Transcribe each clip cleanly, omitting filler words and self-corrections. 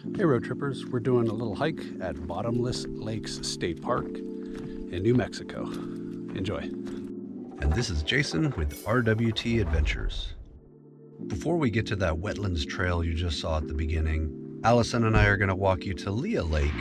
Hey road trippers, we're doing a little hike at Bottomless Lakes State Park in New Mexico. Enjoy. And this is Jason with RWT Adventures. Before we get to that Wetlands Trail you just saw at the beginning, Allison and I are going to walk you to Lea Lake,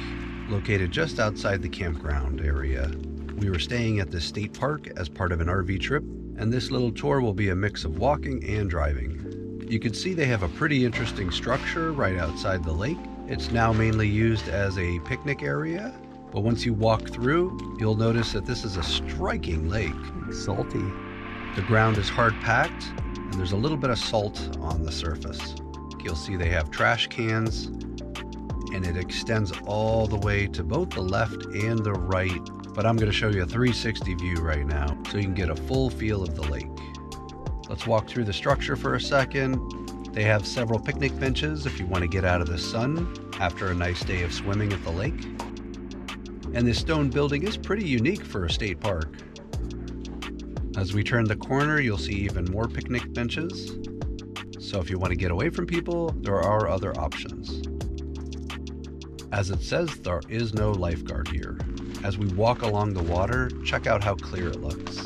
located just outside the campground area. We were staying at this state park as part of an RV trip, and this little tour will be a mix of walking and driving. You can see they have a pretty interesting structure right outside the lake. It's now mainly used as a picnic area, but once you walk through, you'll notice that this is a striking lake. Salty. The ground is hard packed, and there's a little bit of salt on the surface. You'll see they have trash cans, and it extends all the way to both the left and the right, but I'm going to show you a 360 view right now so you can get a full feel of the lake. Let's walk through the structure for a second. They have several picnic benches if you want to get out of the sun after a nice day of swimming at the lake. And this stone building is pretty unique for a state park. As we turn the corner, you'll see even more picnic benches. So if you want to get away from people, there are other options. As it says, there is no lifeguard here. As we walk along the water, check out how clear it looks.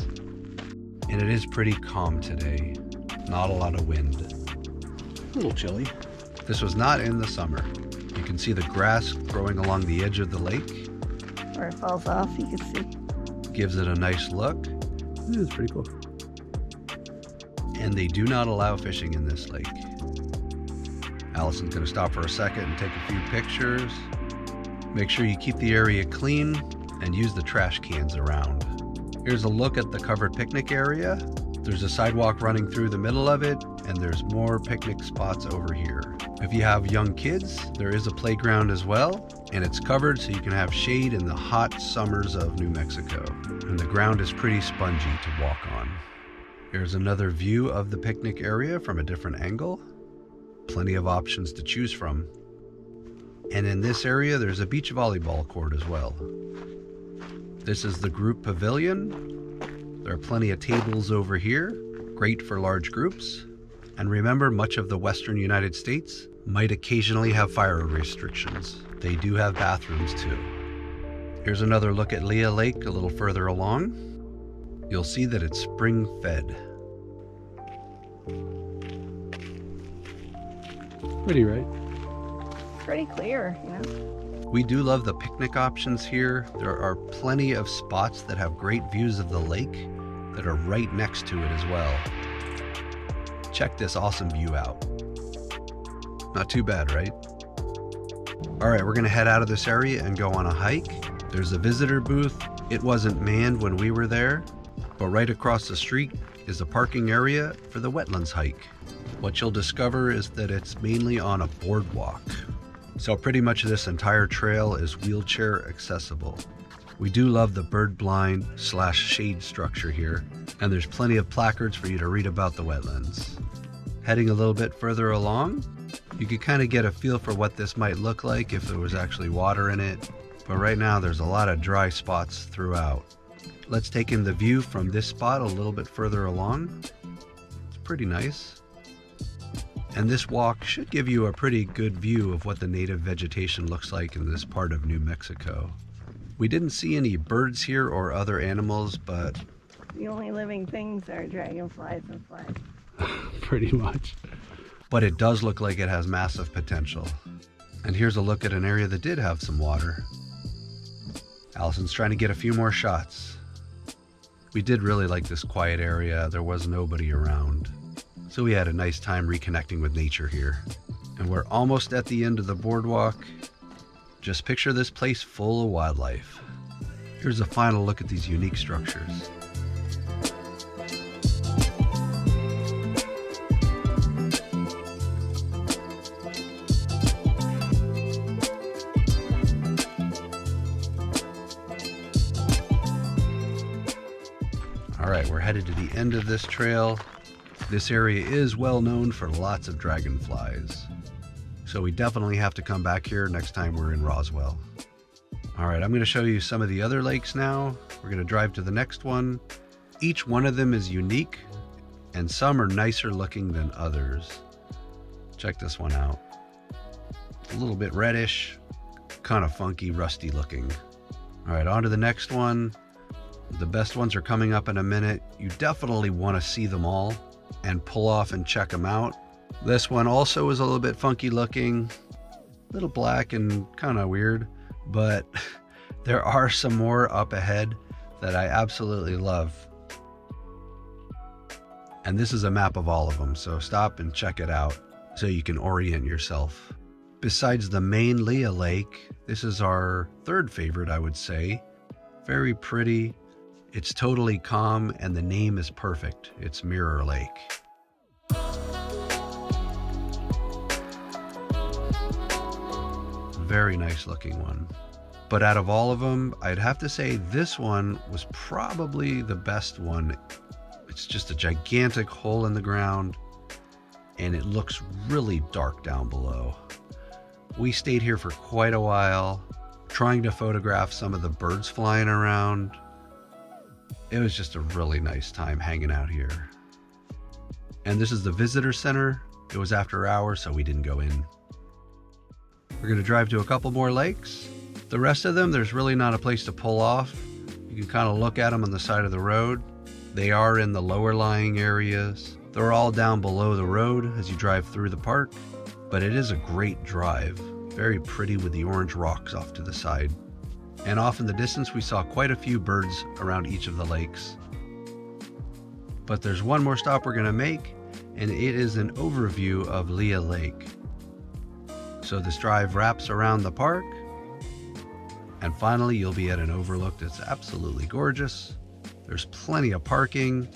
And it is pretty calm today. Not a lot of wind. A little chilly. This was not in the summer. You can see the grass growing along the edge of the lake. Where it falls off, you can see. Gives it a nice look. It's pretty cool. And they do not allow fishing in this lake. Allison's going to stop for a second and take a few pictures. Make sure you keep the area clean and use the trash cans around. Here's a look at the covered picnic area. There's a sidewalk running through the middle of it, and there's more picnic spots over here. If you have young kids, there is a playground as well, and it's covered so you can have shade in the hot summers of New Mexico. And the ground is pretty spongy to walk on. Here's another view of the picnic area from a different angle. Plenty of options to choose from. And in this area, there's a beach volleyball court as well. This is the group pavilion. There are plenty of tables over here, great for large groups. And remember, much of the western United States might occasionally have fire restrictions. They do have bathrooms too. Here's another look at Lea Lake a little further along. You'll see that it's spring fed. Pretty, right? Pretty clear, you know. We do love the picnic options here. There are plenty of spots that have great views of the lake that are right next to it as well. Check this awesome view out. Not too bad, right? All right, we're gonna head out of this area and go on a hike. There's a visitor booth. It wasn't manned when we were there, but right across the street is a parking area for the Wetlands hike. What you'll discover is that it's mainly on a boardwalk. So pretty much this entire trail is wheelchair accessible. We do love the bird blind / shade structure here, and there's plenty of placards for you to read about the wetlands. Heading a little bit further along, you can kind of get a feel for what this might look like if there was actually water in it, but right now there's a lot of dry spots throughout. Let's take in the view from this spot a little bit further along. It's pretty nice. And this walk should give you a pretty good view of what the native vegetation looks like in this part of New Mexico. We didn't see any birds here or other animals, but The only living things are dragonflies and flies. Pretty much. But it does look like it has massive potential. And here's a look at an area that did have some water. Allison's trying to get a few more shots. We did really like this quiet area. There was nobody around. So we had a nice time reconnecting with nature here. And we're almost at the end of the boardwalk. Just picture this place full of wildlife. Here's a final look at these unique structures. All right, we're headed to the end of this trail. This area is well known for lots of dragonflies. So we definitely have to come back here next time we're in Roswell. All right, I'm going to show you some of the other lakes now. We're going to drive to the next one. Each one of them is unique, and some are nicer looking than others. Check this one out. a little bit reddish, kind of funky, rusty looking. All right, on to the next one. The best ones are coming up in a minute. You definitely want to see them all and pull off and check them out. This one also is a little bit funky looking, a little black and kind of weird, but there are some more up ahead that I absolutely love. And this is a map of all of them, so stop and check it out so you can orient yourself. Besides the main Lea Lake, this is our third favorite, I would say. Very pretty. It's totally calm, and the name is perfect. It's Mirror Lake. Very nice looking one. But out of all of them, I'd have to say this one was probably the best one. It's just a gigantic hole in the ground, and it looks really dark down below. We stayed here for quite a while, trying to photograph some of the birds flying around. It was just a really nice time hanging out here. And this is the visitor center. It was after hours, so we didn't go in. We're going to drive to a couple more lakes. The rest of them, there's really not a place to pull off. You can kind of look at them on the side of the road. They are in the lower lying areas. They're all down below the road as you drive through the park, but it is a great drive. Very pretty with the orange rocks off to the side. And off in the distance, we saw quite a few birds around each of the lakes. But there's one more stop we're going to make, and it is an overview of Lea Lake. So this drive wraps around the park, and finally you'll be at an overlook that's absolutely gorgeous. There's plenty of parking.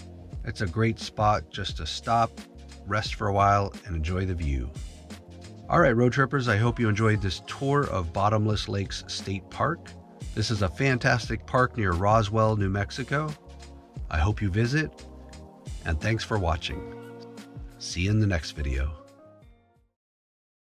It's a great spot just to stop, rest for a while, and enjoy the view. All right, road trippers, I hope you enjoyed this tour of Bottomless Lakes State Park. This is a fantastic park near Roswell, New Mexico. I hope you visit, and thanks for watching. See you in the next video.